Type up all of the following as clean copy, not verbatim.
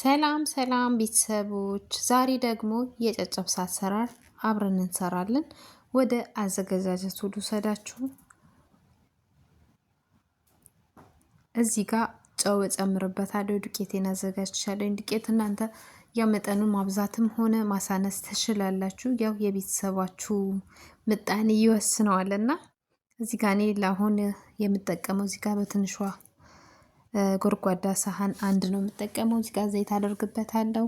ሰላም ሰላም ቤተሰቦች፣ ዛሬ ደግሞ የጨጨብሳ አሰራር አብረን እንሰራለን። ወደ አዘገጃጀቱ ልውሰዳችሁ። እዚህ ጋር ጨው እጨምርበታለሁ። ዱቄቴን አዘጋጅቻለሁ። ዱቄት እናንተ መጠኑን ማብዛትም ሆነ ማሳነስ ትችላላችሁ። ያው የቤተሰባችሁ ምጣኔ ይወስነዋልና እዚህ ጋር እኔ ለአሁን የምጠቀመው እዚህ ጋር በትንሿ ጎድጓዳ ሳህን አንድ ነው የምጠቀመው። እዚህ ጋር ዘይት አደርግበታለሁ።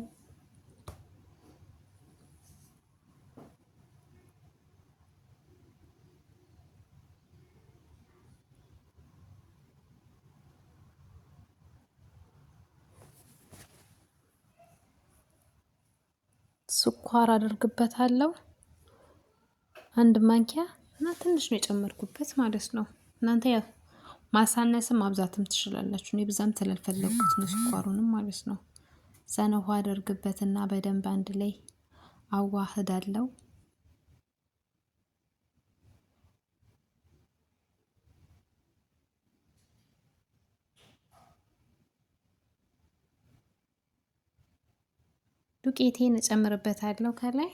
ስኳር አደርግበታለሁ አንድ ማንኪያ እና ትንሽ ነው የጨመርኩበት ማለት ነው። እናንተ ያው ማሳነስም ማብዛትም ትችላላችሁ። እኔ ብዛም ስላልፈለኩት ነው ስኳሩንም ማለት ነው። ዘነ ውሃ አደርግበትና በደንብ አንድ ላይ አዋህዳለሁ። ዱቄቴን እጨምርበታለሁ ከላይ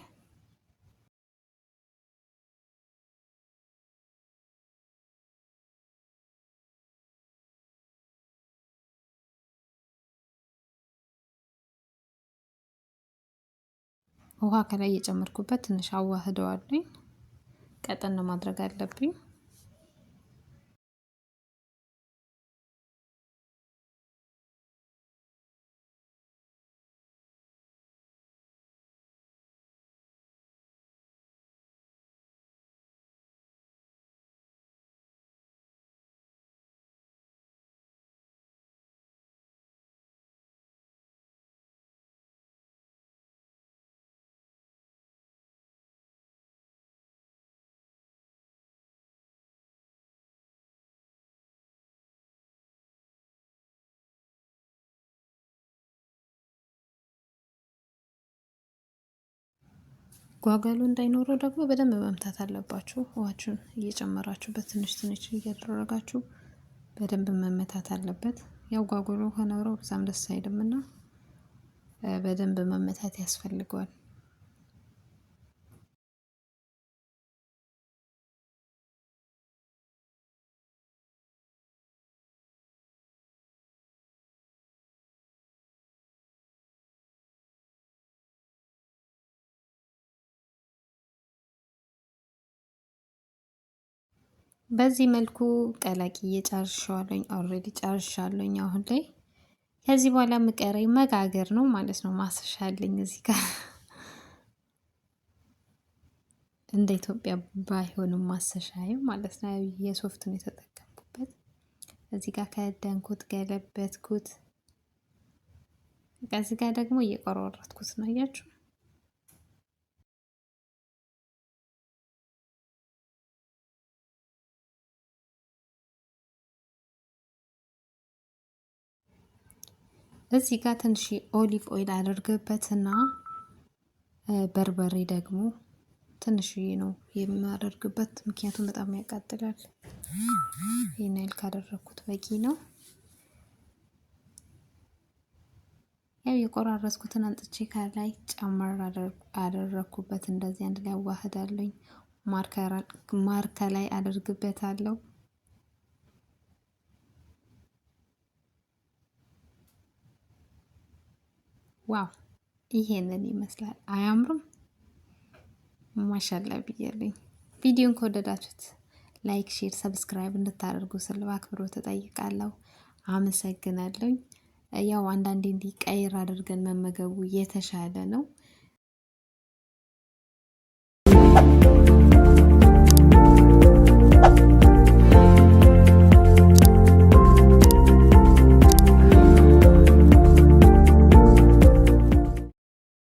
ውሃ ከላይ የጨመርኩበት ትንሽ አዋህደዋለሁ። ቀጠን ማድረግ አለብኝ። ጓጓሎ እንዳይኖረው ደግሞ በደንብ መምታት አለባችሁ። ውሃችሁን እየጨመራችሁበት ትንሽ ትንሽ እያደረጋችሁ በደንብ መመታት አለበት። ያው ጓጉሎ ከኖረው በዛም ደስ አይልምና በደንብ መመታት ያስፈልገዋል። በዚህ መልኩ ቀላቅዬ ጨርሻለሁኝ። ኦልሬዲ ጨርሻለሁኝ። አሁን ላይ ከዚህ በኋላ የምቀረኝ መጋገር ነው ማለት ነው። ማሰሻ አለኝ እዚህ ጋር እንደ ኢትዮጵያ ባይሆንም ማሰሻዬ ማለት ነው። የሶፍት ነው የተጠቀምኩበት። እዚህ ጋር ከደንኩት ገለበትኩት። ከዚህ ጋር ደግሞ እየቆራረጥኩት ነው። አያችሁ? እዚህ ጋር ትንሽ ኦሊቭ ኦይል አደርግበትና በርበሬ ደግሞ ትንሽዬ ነው የማደርግበት፣ ምክንያቱም በጣም ያቃጥላል። ይሄን ያህል ካደረኩት በቂ ነው። ያው የቆራረስኩትን አንጥቼ ከላይ ጨመር አደረኩበት። እንደዚህ አንድ ላይ አዋህዳለኝ። ማር ከላይ አደርግበታለሁ። ዋው ይሄንን ይመስላል። አያምርም? ማሻአላ ብያለኝ። ቪዲዮን ከወደዳችሁት ላይክ፣ ሼር፣ ሰብስክራይብ እንድታደርጉ ስል በአክብሮት እጠይቃለሁ። አመሰግናለሁ። ያው አንዳንዴ እንዲህ ቀይር አድርገን መመገቡ የተሻለ ነው።